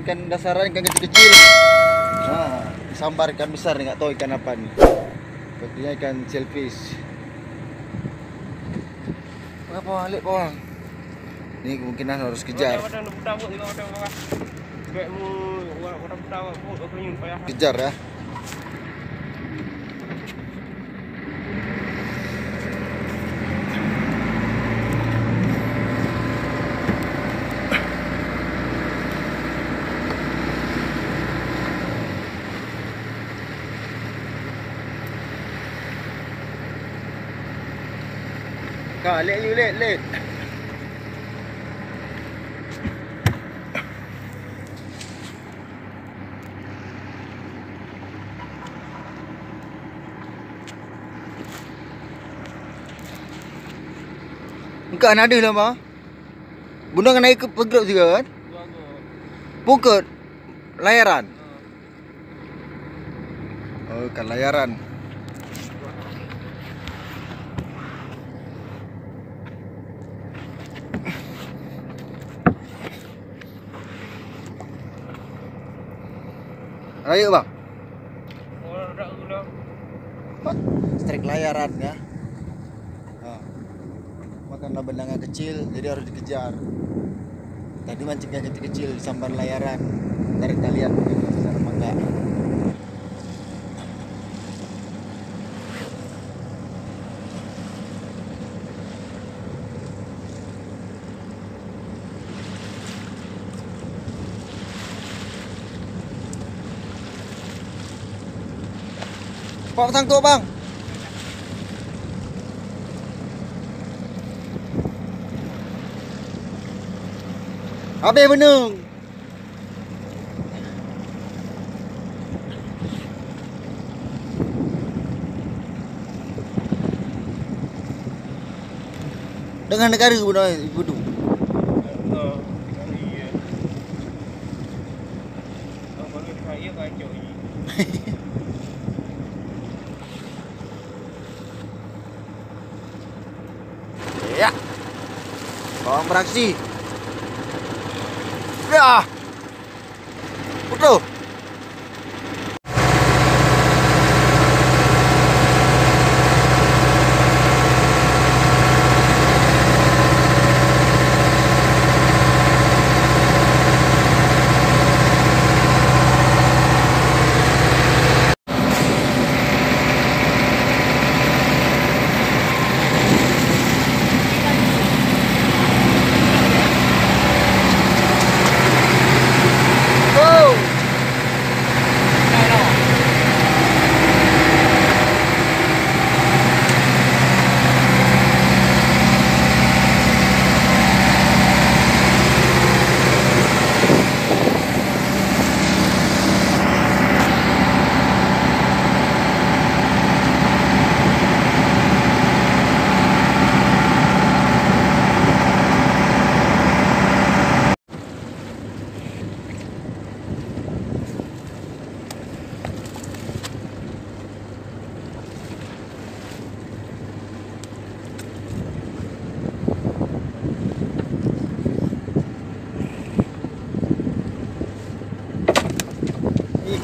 ikan dasaran, ikan kecil-kecil. Nah, disambar ikan besar nih, nggak tahu ikan apa nih. Sepertinya ikan shellfish. Apa alik bawang? Ini kemungkinan harus kejar. Kejar ya. Kak, let. Engkau ada lah mah. Bunda kan naik ke pergerak juga kan? Pukul layaran. Oh, kan layaran. Ayo bang. Strike layaran ya. Karena benangnya kecil, jadi harus dikejar. Tadi mancingnya kecil-kecil, disambar layaran. Ntar kita lihat besar apa enggak. Pak sangkut bang. Habis benung. Dengan negara bunda ibu tu. Ya. Bawang beraksi. Ya. Betul.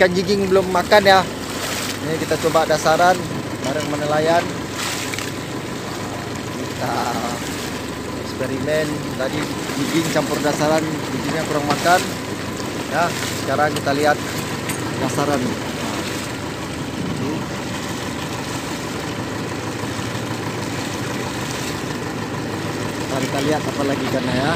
Ikan jiging belum makan ya. Ini kita coba dasaran bareng menelayan. Kita eksperimen tadi jiging campur dasaran, jigingnya kurang makan. Ya, sekarang kita lihat dasaran. Mari kita lihat apa lagi ikannya ya.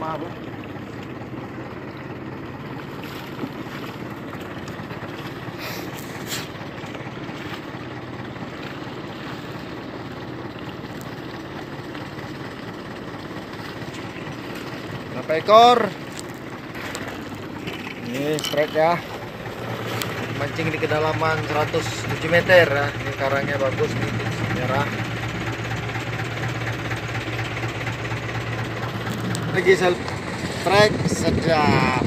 Maaf. Berapa ekor? Ini strike ya. Mancing di kedalaman 107 meter ya. Ini karangnya bagus nih, merah. Lagi strike sedap.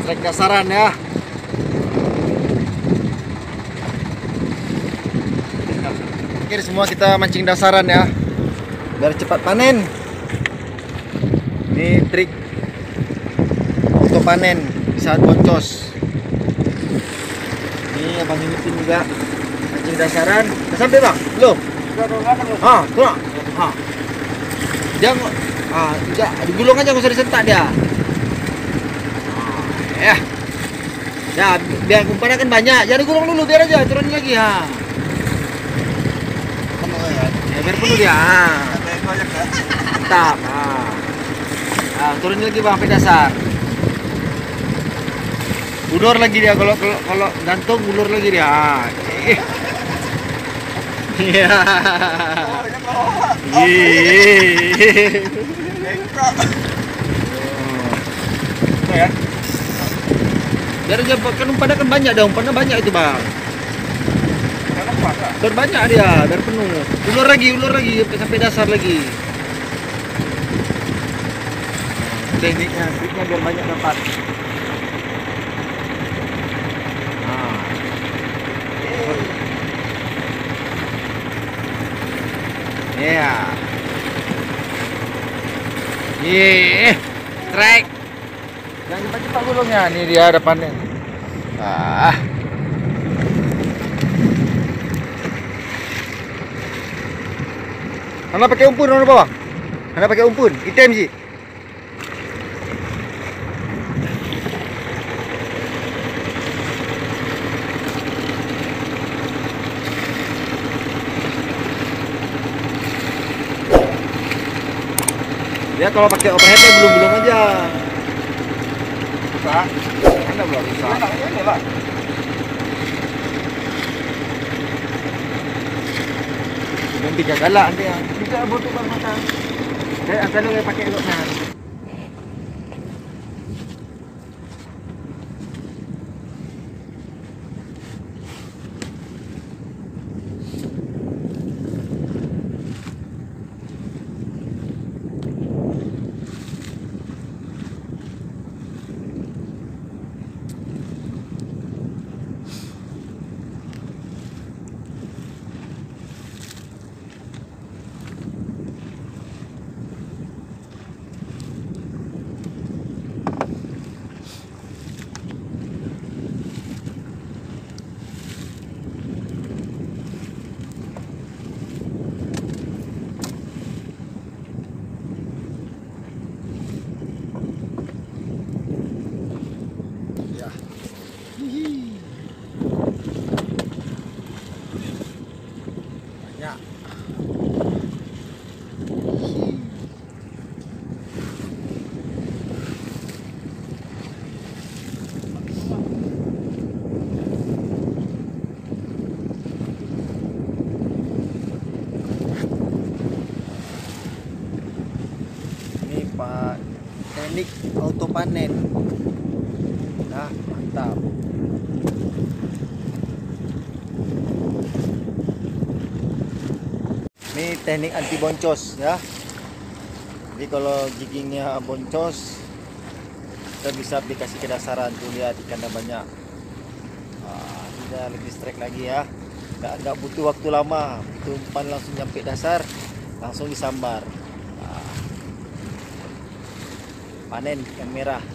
Strike dasaran ya. Oke, semua kita mancing dasaran ya, biar cepat panen. Ini trik untuk panen di saat boncos. Ini abang Yutin juga mancing dasaran. Udah sampai bang? Belum? Tuh. Dia digulung aja, nggak usah disentak dia. Ya, biar umpannya kan banyak. Jangan digulung dulu, biar aja turunin lagi ya. Biar penuh dia. Mantap. Turunin lagi bang sampai dasar. Ulur lagi dia, kalau gantung ulur lagi dia. Iya. Ya. Biar aja kan umpannya kan banyak dah, umpannya banyak itu bang. Biar banyak dia, biar penuh. Ulur lagi sampai dasar lagi. Triknya biar banyak dapat. Ya. Strike. Jangan cepat-cepat gulungnya. Nih dia depannya. Anda pakai umpun orang bawah. Anda pakai umpun. Item sih. Dia kalau pakai overheadnya belum aja. Rusak. Anda belum rusak. Nanti galak nanti ya. Bisa butuh bang mata. Saya asal lu pakai eloknya. Teknik auto panen. Nah, mantap. Ini teknik anti boncos ya. Jadi kalau jiggingnya boncos, kita bisa aplikasi ke dasaran. Tuh lihat ikannya banyak. Tidak lebih strike lagi ya. Nggak butuh waktu lama. Itu umpan langsung nyampe dasar, langsung disambar. Panen ikan merah.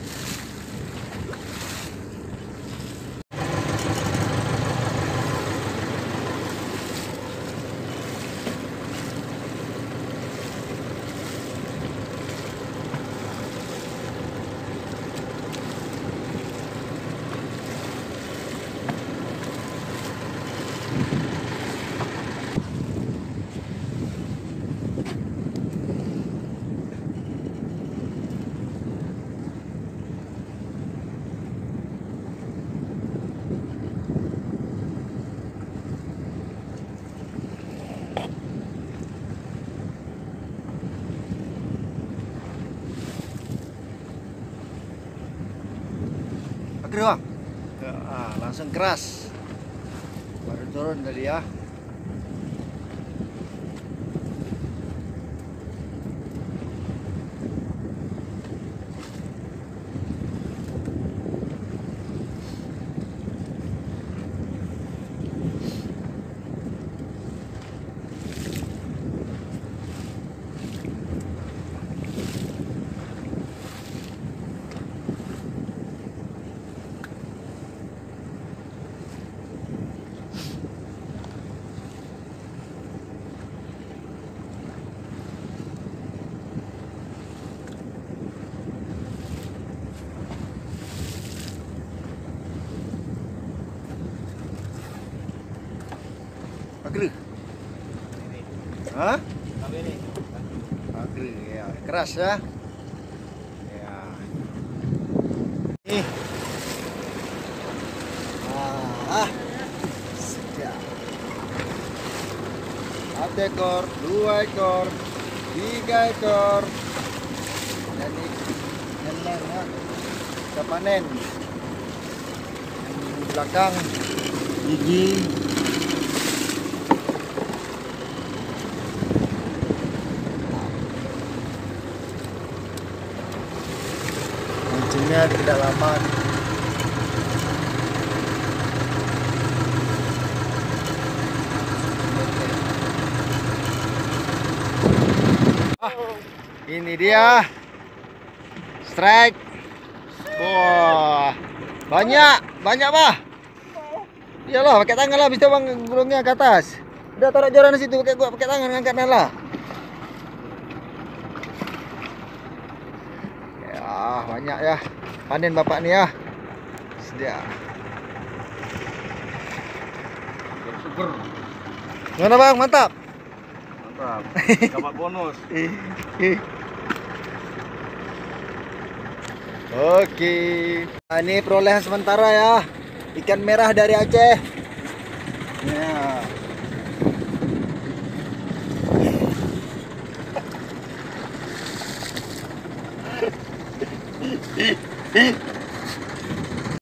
Bang. Langsung keras. Baru turun tadi ya. Agri. Hah? Agri ya, keras ya. Ya. Nih. Siap. 1 ekor, 2 ekor, 3 ekor. Dan ini ya. Kita panen. Yang di belakang gigi. Mancingnya di kedalaman. Ini dia strike. Wah, banyak bah. Iyalah, pakai tangan lah, bisa bang gulungnya ke atas. Udah taruh joran di situ, pakai tangan ngangkat lah. Ya, banyak ya. Panen bapak nih ya. Sedia. Super. Gimana bang, mantap? Mantap. Dapat bonus. Oke. Nah, ini perolehan sementara ya. Ikan merah dari Aceh. Ya.